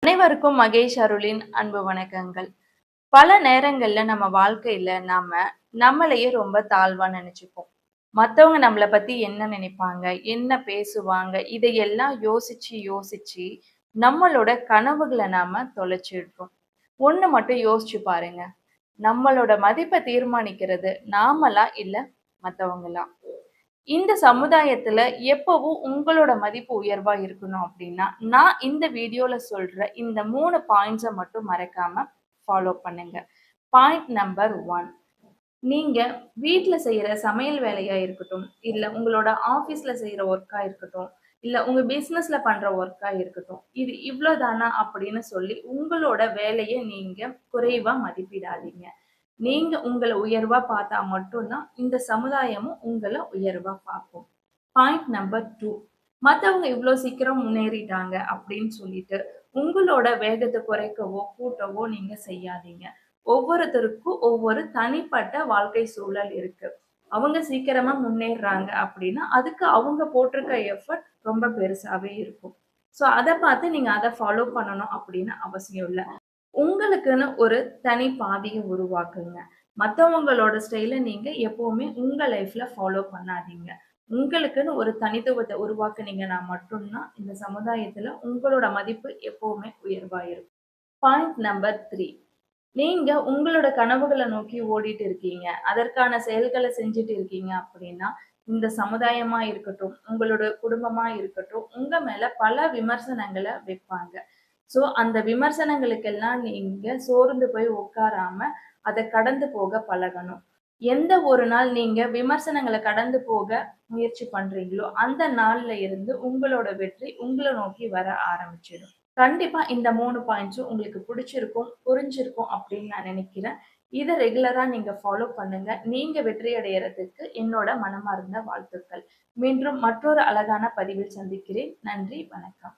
அனைவருக்கும் மகேஷ் அருளின் அன்பு வணக்கங்கள். பல நேரங்கள்ல நம்ம வாழ்க்கையில நம்மளையே ரொம்ப தாழ்வா நினைச்சுப்போம். மத்தவங்க நம்மள பத்தி என்ன நினைப்பாங்க? என்ன பேசுவாங்க? இதையெல்லாம் யோசிச்சு யோசிச்சு நம்மளோட கனவுகள நாம தொலைச்சிடுறோம். ஒண்ணு மட்டும் யோசிச்சு பாருங்க. நம்மளோட மதிப்ப தீர்மானிக்கிறது நாமளா? இல்ல மத்தவங்களா? இந்த சமுதாயத்துல எப்பவும் உங்களோட மதிப்பு உயர்வா இருக்கணும் அப்படின்னா, நான் இந்த வீடியோல சொல்ற இந்த 3 பாயிண்ட்ஸ மட்டும் மறக்காம ஃபாலோ பண்ணுங்க. Point number 1. நீங்க வீட்ல செய்யற சமையல் வேலையா இருக்கட்டும், இல்ல உங்களோட ஆஃபீஸ்ல செய்யற ஒர்க்கா இருக்கட்டும், இல்ல உங்க பிசினஸ்ல பண்ற ஒர்க்கா இருக்கட்டும். இது இவ்ளோதானா அப்படின்னு சொல்லி உங்களோட வேலைய நீங்க குறைவா மதிப்பிடாதீங்க. நீங்க உங்கள உயர்வா பார்த்தா மட்டும் தான் இந்த சமுதாயமும் உங்கள உயர்வா பார்க்கும். Point number 2. மத்தவங்க இவ்ளோ சீக்கிரம் முன்னேறிட்டாங்க அப்படின்னு சொல்லிட்டு, உங்களோட வேகத்த குறைக்கவோ, கூட்டவோ நீங்க செய்யாதீங்க. ஒவ்வொருத்தருக்கும் ஒவ்வொரு தனிப்பட்ட வாழ்க்கை சூழல் இருக்கு. அவங்க சீக்கிரமா முன்னேறுறாங்க அப்படின்னா, அதுக்கு அவங்க போட்டிருக்க எஃபர்ட் ரொம்ப பெருசாவே இருக்கும். ஸோ அத பார்த்து நீங்க அத ஃபாலோ பண்ணணும் அப்படின்னு அவசியம் இல்ல. உங்களுக்குன்னு ஒரு தனி பாதைய உருவாக்குங்க. மத்தவங்களோட ஸ்டைல நீங்க எப்பவுமே உங்க லைஃப்ல ஃபாலோ பண்ணாதீங்க. உங்களுக்குன்னு ஒரு தனித்துவத்த உருவாக்குனீங்கன்னா மட்டும் தான் இந்த சமுதாயத்துல உங்களோட மதிப்பு எப்பவுமே உயர்வா இருக்கும். Point number 3. நீங்க உங்களோட கனவுகள நோக்கி ஓடிட்டு இருக்கீங்க. அதற்கான செயல்கள செஞ்சுட்டு இருக்கீங்க அப்படின்னா, இந்த சமுதாயமா இருக்கட்டும், உங்களோட குடும்பமா இருக்கட்டும், உங்க மேல பல விமர்சனங்கள வைப்பாங்க. ஸோ அந்த விமர்சனங்களுக்கெல்லாம் நீங்க சோர்ந்து போய் உட்காராம, அத கடந்து போக பழகணும். எந்த ஒரு நாள் நீங்க விமர்சனங்கள கடந்து போக முயற்சி பண்றீங்களோ, அந்த நாள்ல இருந்து உங்களோட வெற்றி உங்கள நோக்கி வர ஆரம்பிச்சிடும். கண்டிப்பா இந்த 3 பாயிண்ட்ஸும் உங்களுக்கு பிடிச்சிருக்கும், புரிஞ்சிருக்கும் அப்படின்னு நான் நினைக்கிறேன். இத ரெகுலரா நீங்க ஃபாலோ பண்ணுங்க. நீங்க வெற்றி அடையறதுக்கு என்னோட மனமார்ந்த வாழ்த்துக்கள். மீண்டும் மற்றொரு அழகான பதிவில் சந்திக்கிறேன். நன்றி, வணக்கம்.